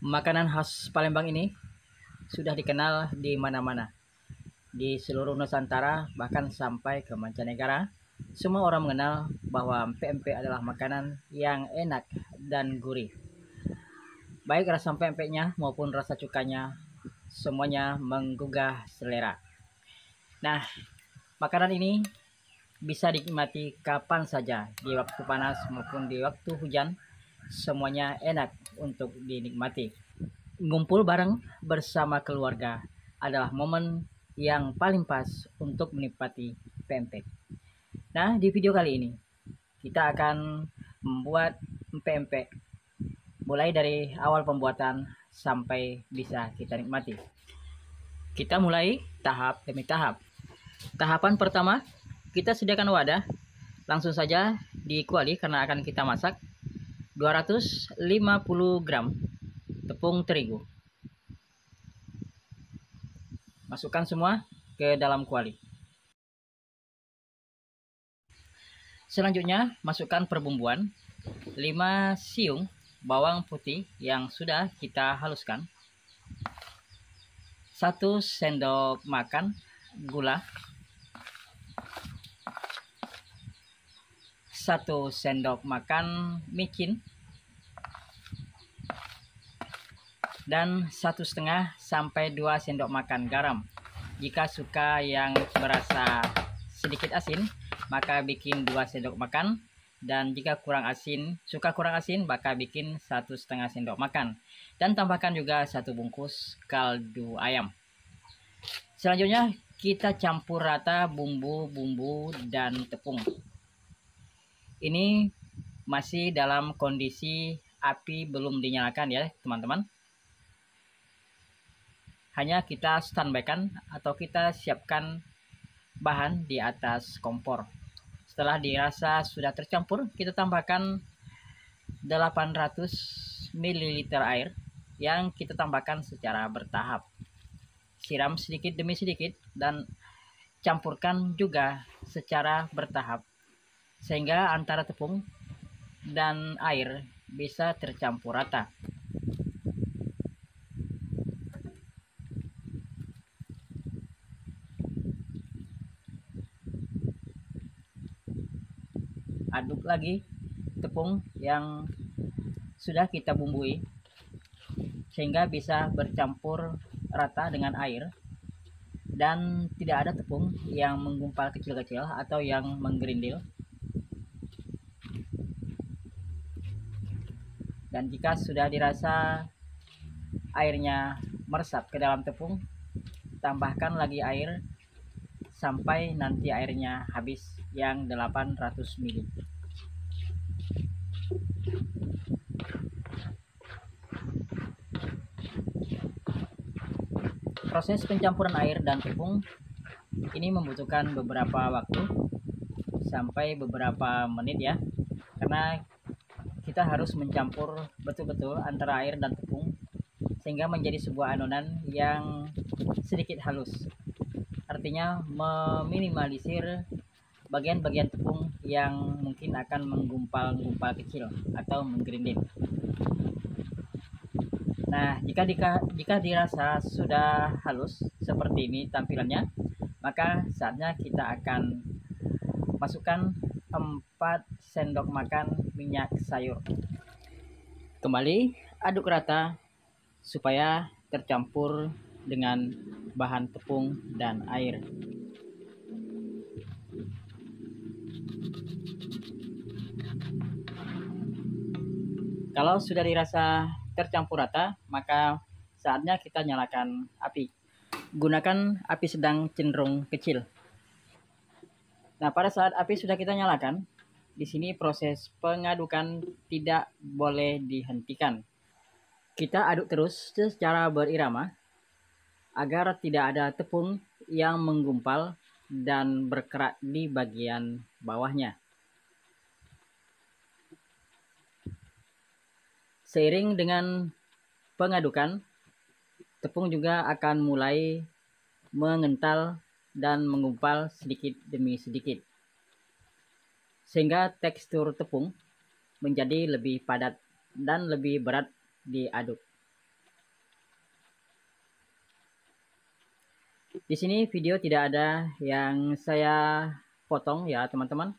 Makanan khas Palembang ini sudah dikenal di mana-mana, di seluruh Nusantara, bahkan sampai ke mancanegara. Semua orang mengenal bahwa empek-empek adalah makanan yang enak dan gurih. Baik rasa empek-empeknya maupun rasa cukanya, semuanya menggugah selera. Nah, makanan ini bisa dinikmati kapan saja, di waktu panas maupun di waktu hujan. Semuanya enak untuk dinikmati. Ngumpul bareng bersama keluarga adalah momen yang paling pas untuk menikmati pempek. Nah, di video kali ini kita akan membuat pempek mulai dari awal pembuatan sampai bisa kita nikmati. Kita mulai tahap demi tahap. Tahapan pertama, kita sediakan wadah. Langsung saja dikuali karena akan kita masak 250 gram tepung terigu. Masukkan semua ke dalam kuali. Selanjutnya, masukkan perbumbuan 5 siung bawang putih yang sudah kita haluskan, 1 sendok makan gula, 1 sendok makan micin, dan 1,5 sampai 2 sendok makan garam. Jika suka yang berasa sedikit asin, maka bikin 2 sendok makan, dan jika suka kurang asin, maka bikin 1,5 sendok makan. Dan tambahkan juga 1 bungkus kaldu ayam. Selanjutnya kita campur rata bumbu-bumbu dan tepung. Ini masih dalam kondisi api belum dinyalakan ya teman-teman. Hanya kita standby-kan atau kita siapkan bahan di atas kompor. Setelah dirasa sudah tercampur, kita tambahkan 800 ml air yang kita tambahkan secara bertahap. Siram sedikit demi sedikit dan campurkan juga secara bertahap sehingga antara tepung dan air bisa tercampur rata. Aduk lagi tepung yang sudah kita bumbui sehingga bisa bercampur rata dengan air dan tidak ada tepung yang menggumpal kecil-kecil atau yang menggerindil. Dan jika sudah dirasa airnya meresap ke dalam tepung, tambahkan lagi air sampai nanti airnya habis yang 800 ml. Proses pencampuran air dan tepung ini membutuhkan beberapa waktu sampai beberapa menit ya, karena kita harus mencampur betul-betul antara air dan tepung sehingga menjadi sebuah adonan yang sedikit halus. Artinya meminimalisir bagian-bagian tepung yang mungkin akan menggumpal-gumpal kecil atau menggerindil. Nah, jika dirasa sudah halus seperti ini tampilannya, maka saatnya kita akan masukkan 4 sendok makan minyak sayur. Kembali aduk rata supaya tercampur dengan bahan tepung dan air. Kalau sudah dirasa tercampur rata, maka saatnya kita nyalakan api. Gunakan api sedang cenderung kecil. Nah, pada saat api sudah kita nyalakan, di sini proses pengadukan tidak boleh dihentikan. Kita aduk terus secara berirama agar tidak ada tepung yang menggumpal dan berkerak di bagian bawahnya. Seiring dengan pengadukan, tepung juga akan mulai mengental dan menggumpal sedikit demi sedikit, sehingga tekstur tepung menjadi lebih padat dan lebih berat diaduk. Di sini video tidak ada yang saya potong ya teman-teman,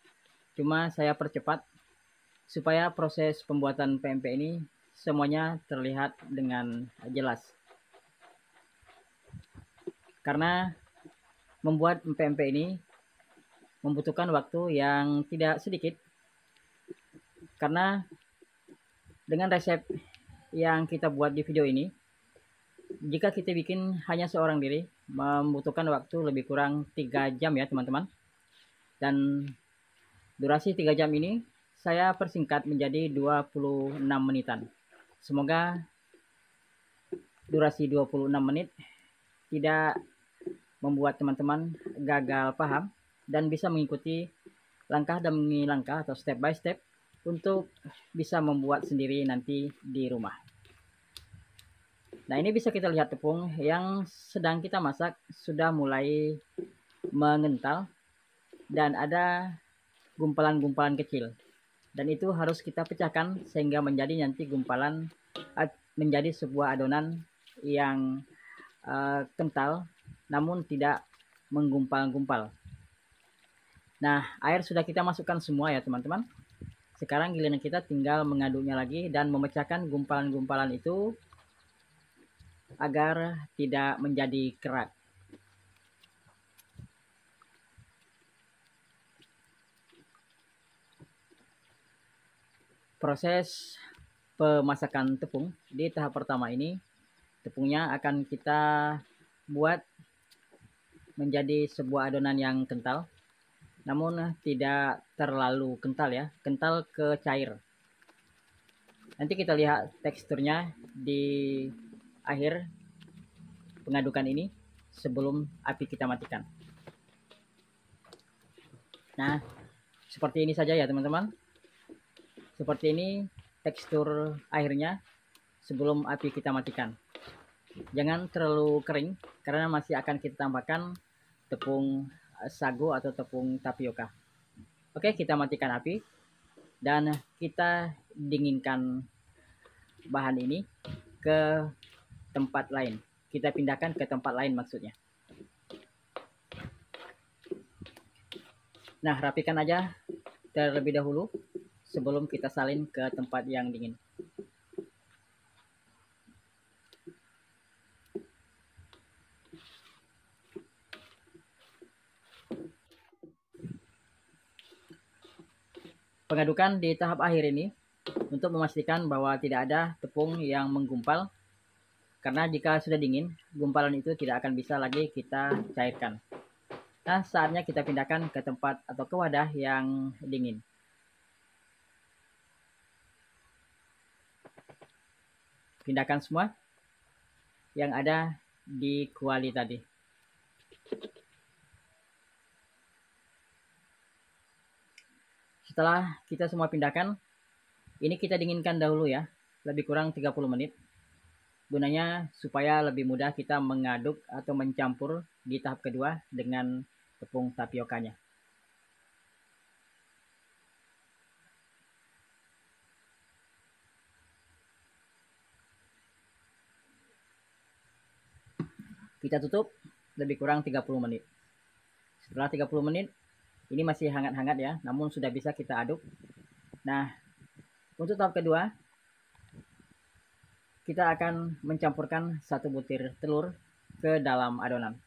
cuma saya percepat supaya proses pembuatan PMP ini semuanya terlihat dengan jelas. Karena membuat PMP ini membutuhkan waktu yang tidak sedikit, karena dengan resep yang kita buat di video ini, jika kita bikin hanya seorang diri, membutuhkan waktu lebih kurang 3 jam ya teman-teman. Dan durasi 3 jam ini saya persingkat menjadi 26 menitan. Semoga durasi 26 menit tidak membuat teman-teman gagal paham dan bisa mengikuti langkah demi langkah atau step by step untuk bisa membuat sendiri nanti di rumah. Nah, ini bisa kita lihat tepung yang sedang kita masak sudah mulai mengental dan ada gumpalan-gumpalan kecil. Dan itu harus kita pecahkan sehingga menjadi nanti gumpalan, menjadi sebuah adonan yang kental namun tidak menggumpal-gumpal. Nah, air sudah kita masukkan semua ya teman-teman. Sekarang giliran kita tinggal mengaduknya lagi dan memecahkan gumpalan-gumpalan itu agar tidak menjadi kerak. Proses pemasakan tepung di tahap pertama ini, tepungnya akan kita buat menjadi sebuah adonan yang kental, namun tidak terlalu kental ya, kental ke cair. Nanti kita lihat teksturnya di akhir pengadukan ini sebelum api kita matikan. Nah, seperti ini saja ya teman-teman. Seperti ini tekstur akhirnya sebelum api kita matikan. Jangan terlalu kering karena masih akan kita tambahkan tepung sagu atau tepung tapioka. Oke, kita matikan api dan kita dinginkan bahan ini ke tempat lain. Kita pindahkan ke tempat lain maksudnya. Nah, rapikan aja terlebih dahulu sebelum kita salin ke tempat yang dingin. Pengadukan di tahap akhir ini untuk memastikan bahwa tidak ada tepung yang menggumpal, karena jika sudah dingin, gumpalan itu tidak akan bisa lagi kita cairkan. Nah, saatnya kita pindahkan ke tempat atau ke wadah yang dingin. Pindahkan semua yang ada di kuali tadi. Setelah kita semua pindahkan, ini kita dinginkan dahulu ya, lebih kurang 30 menit. Gunanya supaya lebih mudah kita mengaduk atau mencampur di tahap kedua dengan tepung tapiokanya. Kita tutup lebih kurang 30 menit. Setelah 30 menit, ini masih hangat-hangat ya, namun sudah bisa kita aduk. Nah, untuk tahap kedua, kita akan mencampurkan 1 butir telur ke dalam adonan.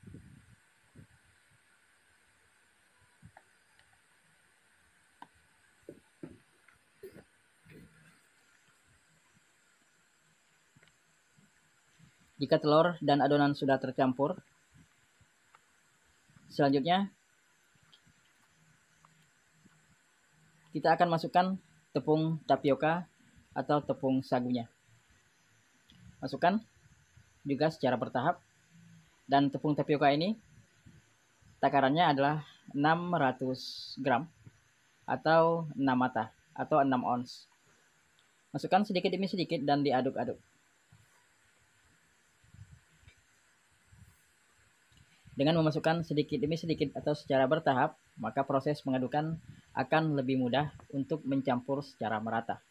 Jika telur dan adonan sudah tercampur, selanjutnya kita akan masukkan tepung tapioka atau tepung sagunya. Masukkan juga secara bertahap, dan tepung tapioka ini takarannya adalah 600 gram atau 6 mata atau 6 ons. Masukkan sedikit demi sedikit dan diaduk-aduk. Dengan memasukkan sedikit demi sedikit atau secara bertahap, maka proses mengadukan akan lebih mudah untuk mencampur secara merata.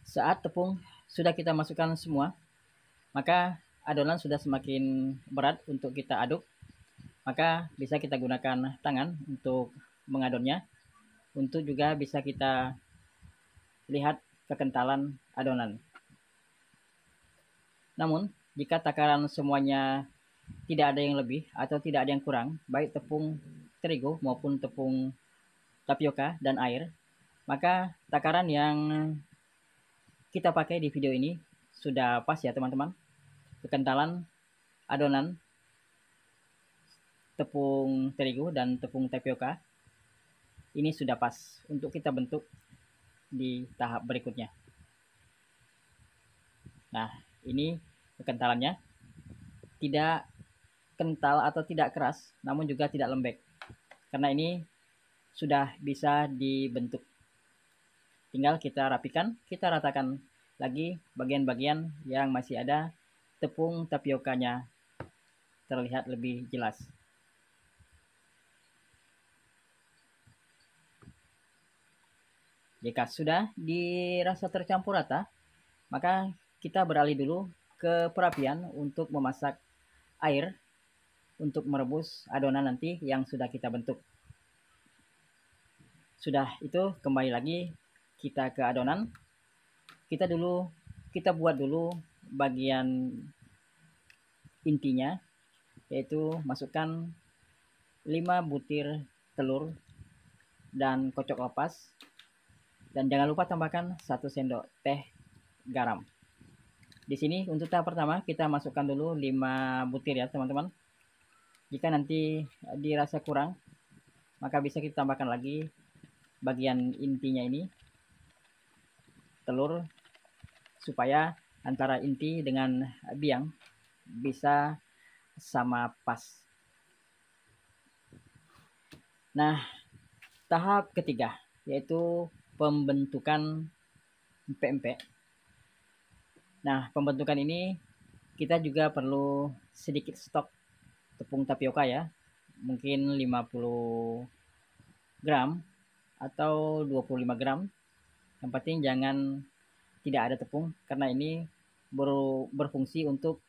Saat tepung sudah kita masukkan semua, maka adonan sudah semakin berat untuk kita aduk. Maka bisa kita gunakan tangan untuk mengadonnya. Untuk juga bisa kita lihat kekentalan adonan. Namun, jika takaran semuanya tidak ada yang lebih atau tidak ada yang kurang, baik tepung terigu maupun tepung tapioka dan air, maka takaran yang kita pakai di video ini sudah pas ya teman-teman. Kekentalan adonan tepung terigu dan tepung tapioka ini sudah pas untuk kita bentuk di tahap berikutnya. Nah, ini kekentalannya tidak kental atau tidak keras, namun juga tidak lembek. Karena ini sudah bisa dibentuk. Tinggal kita rapikan, kita ratakan lagi bagian-bagian yang masih ada tepung tapiokanya terlihat lebih jelas. Jika sudah dirasa tercampur rata, maka kita beralih dulu ke perapian untuk memasak air untuk merebus adonan nanti yang sudah kita bentuk. Sudah itu, kembali lagi kita ke adonan. Kita buat dulu bagian intinya, yaitu masukkan 5 butir telur dan kocok lepas, dan jangan lupa tambahkan 1 sendok teh garam. Di sini untuk tahap pertama kita masukkan dulu 5 butir ya teman-teman. Jika nanti dirasa kurang, maka bisa kita tambahkan lagi bagian intinya ini, telur, supaya antara inti dengan biang bisa sama pas. Nah, tahap ketiga yaitu pembentukan empek-empek. Nah, pembentukan ini kita juga perlu sedikit stok tepung tapioka ya, mungkin 50 gram atau 25 gram. Yang penting jangan tidak ada tepung, karena ini berfungsi untuk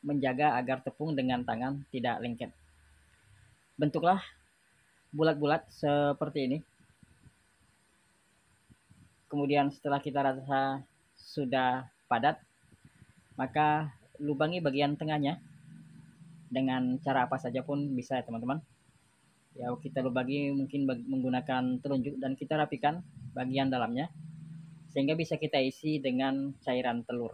menjaga agar tepung dengan tangan tidak lengket. Bentuklah bulat-bulat seperti ini. Kemudian setelah kita rasa sudah padat, maka lubangi bagian tengahnya dengan cara apa saja pun bisa ya teman-teman. Ya, kita lubangi mungkin menggunakan telunjuk dan kita rapikan bagian dalamnya sehingga bisa kita isi dengan cairan telur.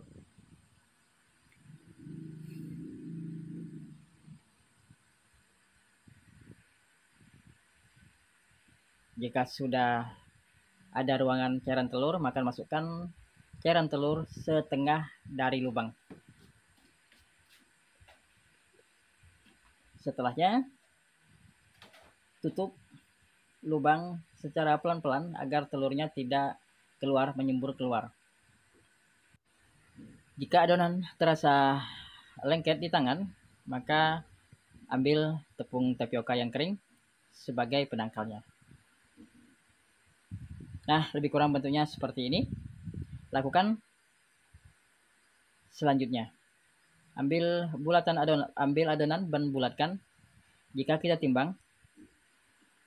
Jika sudah ada ruangan cairan telur, maka masukkan cairan telur setengah dari lubang. Setelahnya, tutup lubang secara pelan-pelan agar telurnya tidak menyembur keluar. Jika adonan terasa lengket di tangan, maka ambil tepung tapioka yang kering sebagai penangkalnya. Nah, lebih kurang bentuknya seperti ini. Lakukan selanjutnya. Ambil adonan dan bulatkan. Jika kita timbang,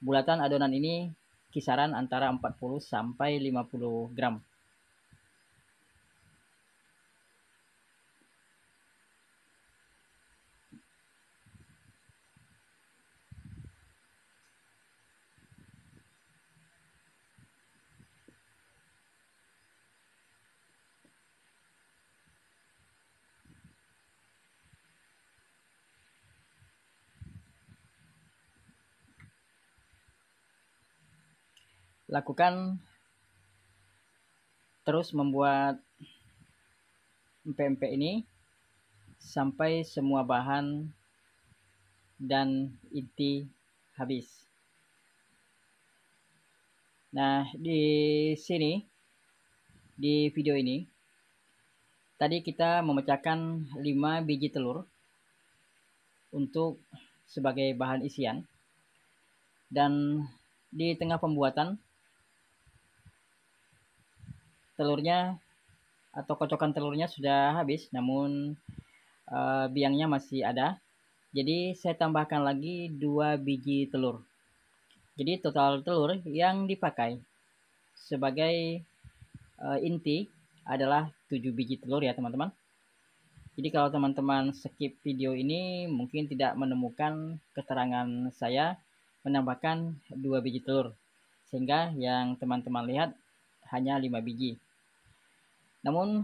bulatan adonan ini kisaran antara 40 sampai 50 gram. Lakukan terus membuat empek-empek ini sampai semua bahan dan inti habis. Nah, di sini di video ini tadi kita memecahkan 5 biji telur untuk sebagai bahan isian, dan di tengah pembuatan telurnya atau kocokan telurnya sudah habis, namun biangnya masih ada. Jadi saya tambahkan lagi 2 biji telur. Jadi total telur yang dipakai sebagai inti adalah 7 biji telur ya teman-teman. Jadi kalau teman-teman skip video ini mungkin tidak menemukan keterangan saya menambahkan 2 biji telur, sehingga yang teman-teman lihat hanya 5 biji. Namun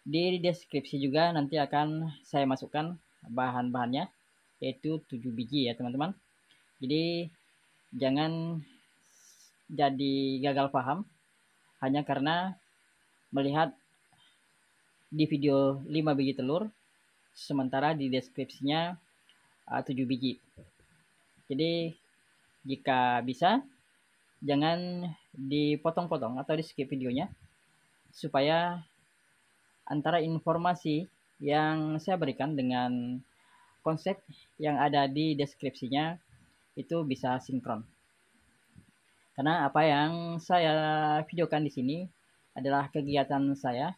di deskripsi juga nanti akan saya masukkan bahan-bahannya, yaitu 7 biji ya teman-teman. Jadi jangan jadi gagal paham hanya karena melihat di video 5 biji telur sementara di deskripsinya 7 biji. Jadi jika bisa jangan dipotong-potong atau di skip videonya, supaya antara informasi yang saya berikan dengan konsep yang ada di deskripsinya itu bisa sinkron. Karena apa yang saya videokan di sini adalah kegiatan saya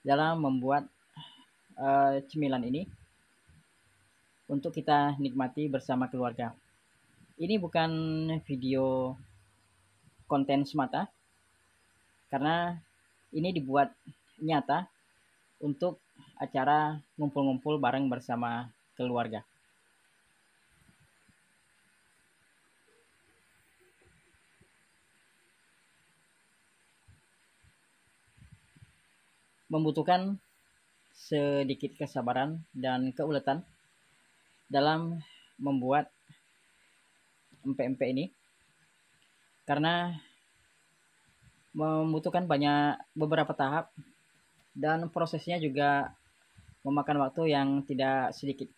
dalam membuat cemilan ini untuk kita nikmati bersama keluarga. Ini bukan video konten semata, karena ini dibuat nyata untuk acara ngumpul-ngumpul bareng bersama keluarga. Membutuhkan sedikit kesabaran dan keuletan dalam membuat empek-empek ini, karena membutuhkan beberapa tahap dan prosesnya juga memakan waktu yang tidak sedikit.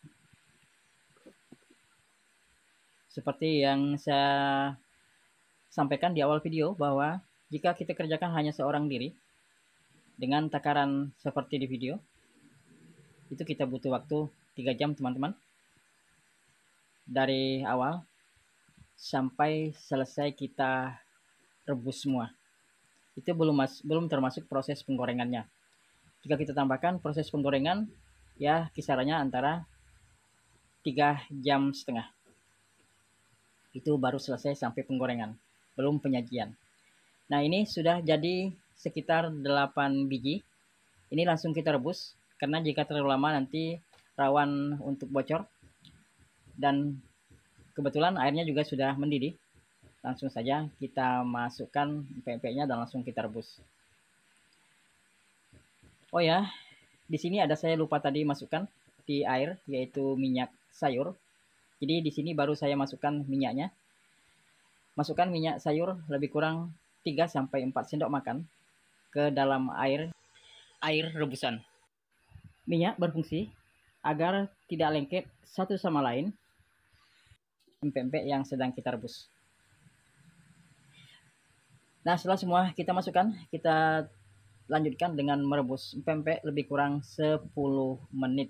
Seperti yang saya sampaikan di awal video, bahwa jika kita kerjakan hanya seorang diri dengan takaran seperti di video, itu kita butuh waktu 3 jam teman-teman, dari awal sampai selesai kita rebus semua. Itu belum termasuk proses penggorengannya. Jika kita tambahkan proses penggorengan, ya kisarannya antara 3,5 jam. Itu baru selesai sampai penggorengan, belum penyajian. Nah, ini sudah jadi sekitar 8 biji. Ini langsung kita rebus, karena jika terlalu lama nanti rawan untuk bocor. Dan kebetulan airnya juga sudah mendidih. Langsung saja kita masukkan empek-empeknya dan langsung kita rebus. Oh ya, di sini ada saya lupa tadi masukkan di air, yaitu minyak sayur. Jadi di sini baru saya masukkan minyaknya. Masukkan minyak sayur lebih kurang 3-4 sendok makan ke dalam air rebusan. Minyak berfungsi agar tidak lengket satu sama lain empek-empek yang sedang kita rebus. Nah, setelah semua kita masukkan, kita lanjutkan dengan merebus empek-empek lebih kurang 10 menit.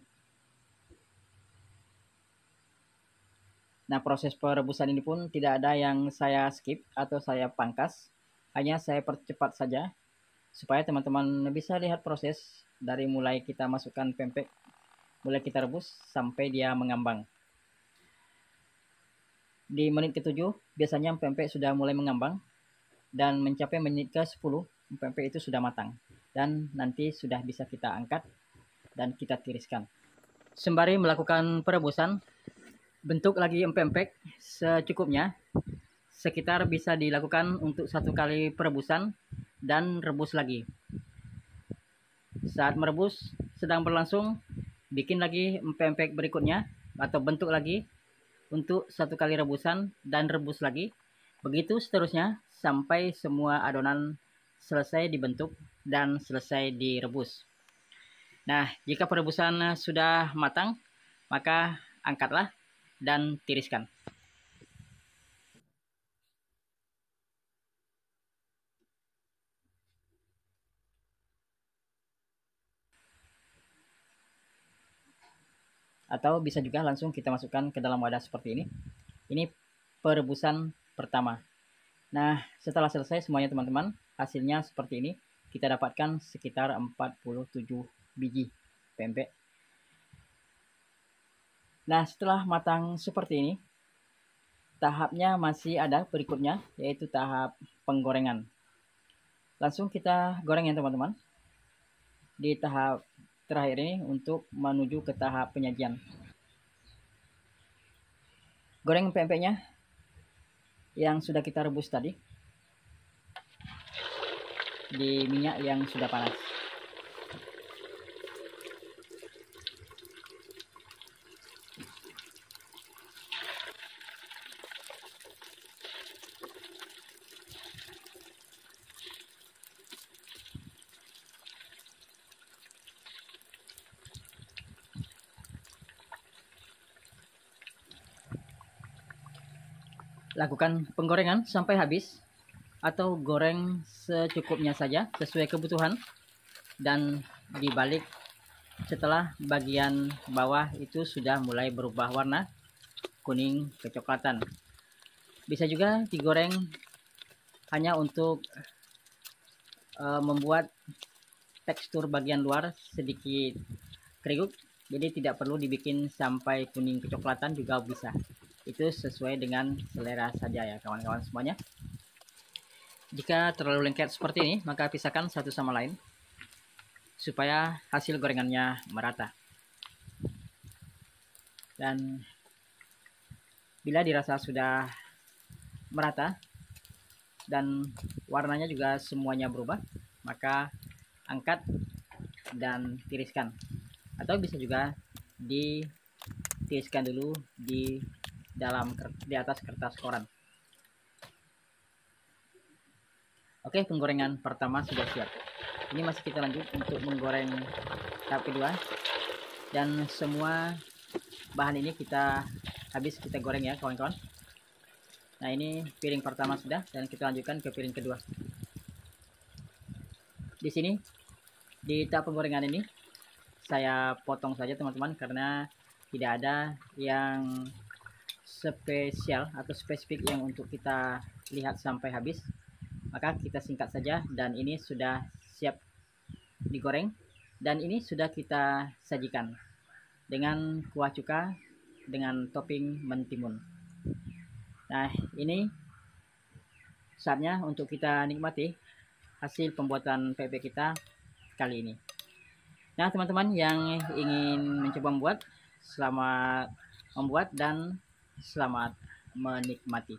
Nah, proses perebusan ini pun tidak ada yang saya skip atau saya pangkas, hanya saya percepat saja supaya teman-teman bisa lihat proses dari mulai kita masukkan pempek, mulai kita rebus sampai dia mengambang. Di menit ke-7 biasanya pempek sudah mulai mengambang, dan mencapai menit ke-10 pempek itu sudah matang, dan nanti sudah bisa kita angkat dan kita tiriskan. Sembari melakukan perebusan, bentuk lagi pempek secukupnya, sekitar bisa dilakukan untuk 1 kali perebusan dan rebus lagi. Saat merebus sedang berlangsung, bikin lagi pempek berikutnya atau bentuk lagi untuk 1 kali rebusan dan rebus lagi. Begitu seterusnya sampai semua adonan selesai dibentuk dan selesai direbus. Nah, jika perebusan sudah matang, maka angkatlah dan tiriskan. Atau bisa juga langsung kita masukkan ke dalam wadah seperti ini. Ini perebusan pertama. Nah, setelah selesai semuanya teman-teman, hasilnya seperti ini. Kita dapatkan sekitar 47 biji pempek. Nah, setelah matang seperti ini, tahapnya masih ada berikutnya, yaitu tahap penggorengan. Langsung kita goreng ya teman-teman. Di tahap terakhir ini untuk menuju ke tahap penyajian. Goreng pempeknya yang sudah kita rebus tadi di minyak yang sudah panas. Lakukan penggorengan sampai habis atau goreng secukupnya saja sesuai kebutuhan, dan dibalik setelah bagian bawah itu sudah mulai berubah warna kuning kecoklatan. Bisa juga digoreng hanya untuk membuat tekstur bagian luar sedikit kriuk, jadi tidak perlu dibikin sampai kuning kecoklatan juga bisa. Itu sesuai dengan selera saja ya kawan-kawan semuanya. Jika terlalu lengket seperti ini, maka pisahkan satu sama lain supaya hasil gorengannya merata. Dan bila dirasa sudah merata dan warnanya juga semuanya berubah, maka angkat dan tiriskan. Atau bisa juga ditiriskan dulu di atas kertas koran. Oke, penggorengan pertama sudah siap. Ini masih kita lanjut untuk menggoreng tahap kedua, dan semua bahan ini habis kita goreng ya kawan-kawan. Nah, ini piring pertama sudah, dan kita lanjutkan ke piring kedua. Di sini di tahap penggorengan ini saya potong saja teman-teman, karena tidak ada yang spesial atau spesifik yang untuk kita lihat sampai habis, maka kita singkat saja. Dan ini sudah siap digoreng, dan ini sudah kita sajikan dengan kuah cuka dengan topping mentimun. Nah, ini saatnya untuk kita nikmati hasil pembuatan pempek kita kali ini. Nah, teman-teman yang ingin mencoba membuat, selamat membuat dan selamat menikmati.